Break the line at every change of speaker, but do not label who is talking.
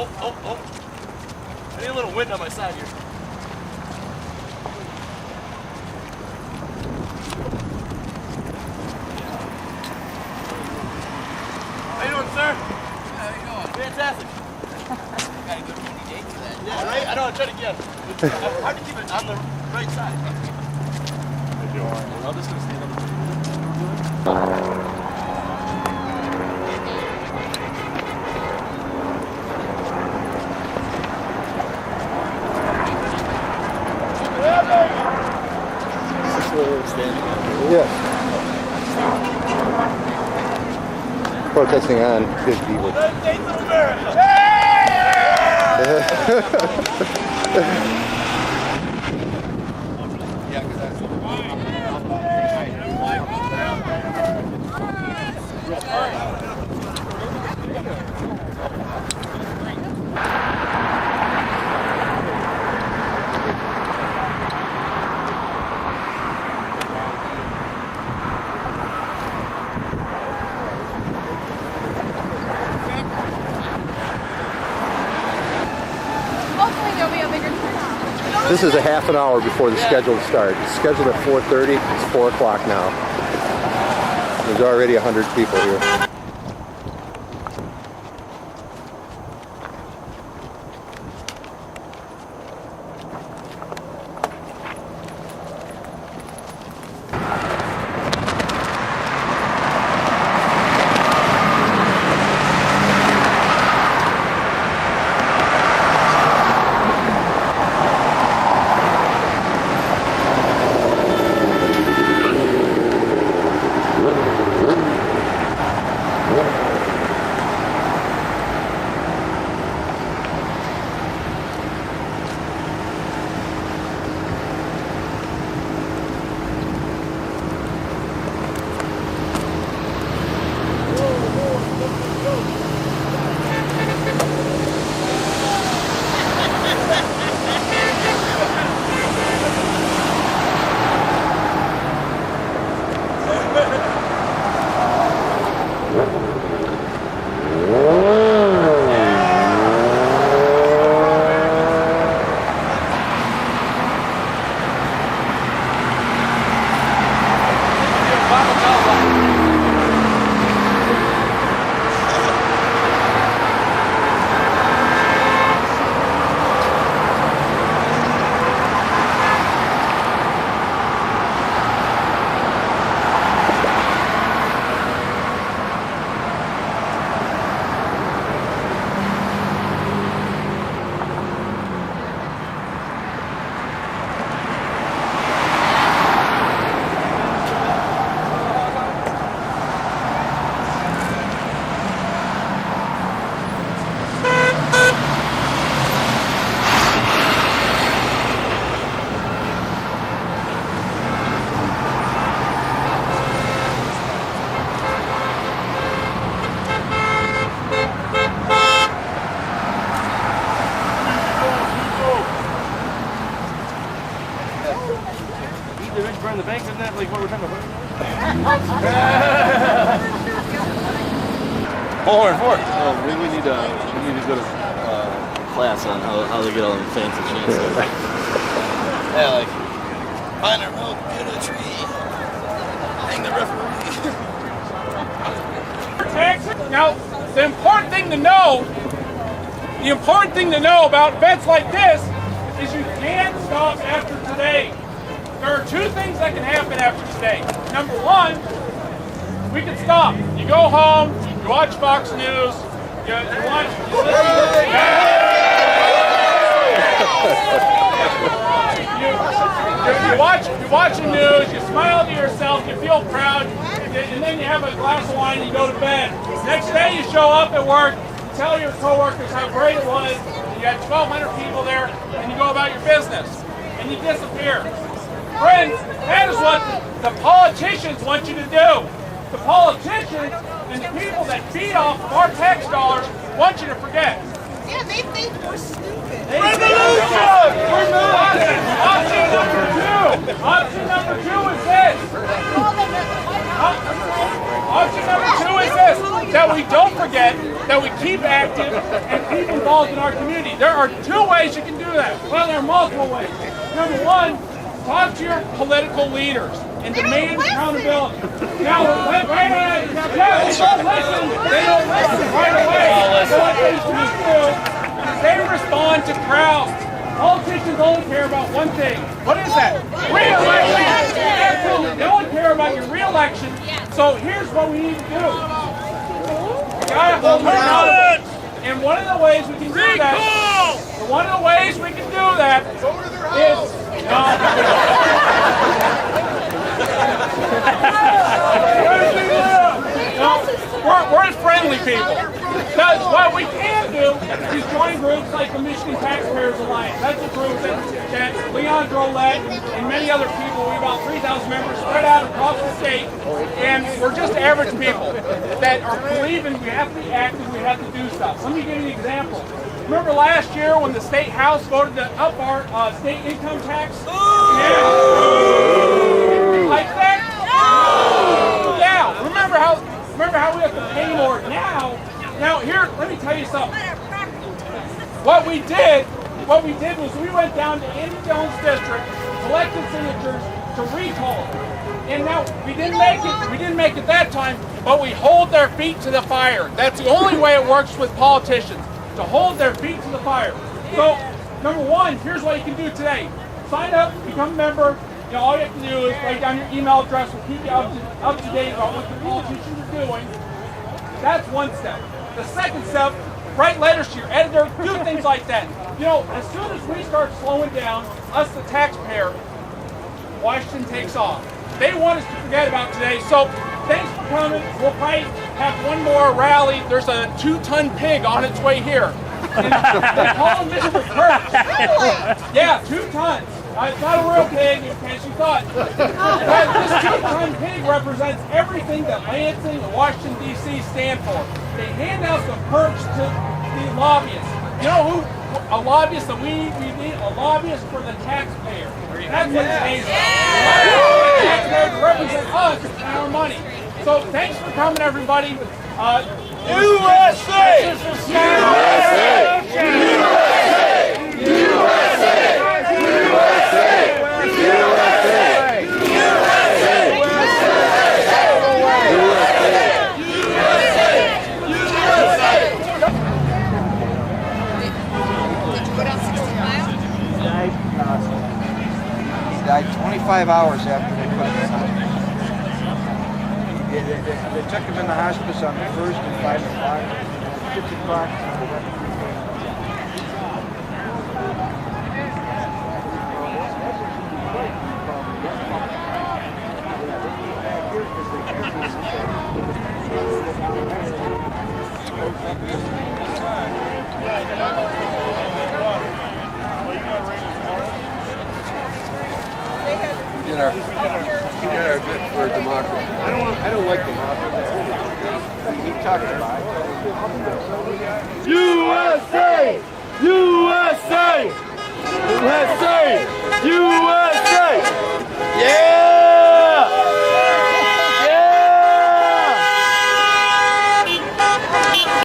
Oh. I need a little wind on my side here. How you doing, sir?
How you doing?
Fantastic.
Got a good windy day for that.
Yeah, right? I know, I tried again. It's hard to keep it on the right side. I'm just going to stand on the table.
Yeah. Protesting on Big Beaver. This is a half an hour before the scheduled start. It's scheduled at 4:30. It's 4 o'clock now. There's already 100 people here.
Burn the bank, isn't that like what we're trying to burn? Forward. Oh, we need to go to class on how they get all the fancy shit. Yeah, like find a rope, get a tree, hang the referee.
Now, the important thing to know about events like this is you can't stop after today. There are two things that can happen after today. Number one, we can stop. You go home, you watch Fox News, you watch the news, you smile to yourself, you feel proud, and then you have a glass of wine and you go to bed. Next day you show up at work, you tell your coworkers how great it was, you had 1,200 people there, and you go about your business, and you disappear. Friends, that is what the politicians want you to do. The politicians and the people that feed off of our tax dollars want you to forget.
Yeah, they think we're stupid.
Revolution! Option number two is this. Option number two is this, that we don't forget that we keep active and keep involved in our community. There are 2 ways you can do that. Well, there are multiple ways. Number 1, talk to your political leaders and demand accountability. Now, wait, they don't listen. They don't listen right away. So what they do is they respond to crowds. Politicians only care about one thing. What is that? Re-election. Absolutely. They only care about your re-election. So here's what we need to do. We gotta hold them accountable. And one of the ways we can do that, is we're friendly people. Because what we can do is join groups like the Michigan Taxpayers Alliance. That's a group that Leon Drolet and many other people, we have about 3,000 members spread out across the state, and we're just average people that are believing we have to be active, we have to do stuff. Let me give you an example. Remember last year when the state house voted to up our state income tax? Yeah. Like that? Yeah. Remember how we have to pay more now here, let me tell you something. What we did was we went down to Andy Jones' district, collected signatures to recall. And now we didn't make it that time, but we hold their feet to the fire. That's the only way it works with politicians, to hold their feet to the fire. So, number 1, here's what you can do today. Sign up, become a member. You know, all you have to do is write down your email address. We'll keep you up to date about what the politicians are doing. That's one step. The second step, write letters to your editor, do things like that. You know, as soon as we start slowing down, us the taxpayer, Washington takes off. They want us to forget about today, so thanks for coming. We'll probably have one more rally. There's a 2-ton pig on its way here. And they call him Mr. Kurtz. Yeah, 2 tons. It's not a real pig, in case you thought. But this 2-ton pig represents everything that Lansing and Washington, D.C. stand for. They hand out the perks to the lobbyists. You know who? A lobbyist that we need? A lobbyist for the taxpayer. That's what today's about. The taxpayer to represent us and our money. So thanks for coming, everybody. USA! USA!
Died 25 hours after they put him in the hospital. They took him in the hospice on the 1st at 5 o'clock, 6 o'clock.
We did our bit for democracy. I don't like democracy.
He talked about it.
USA!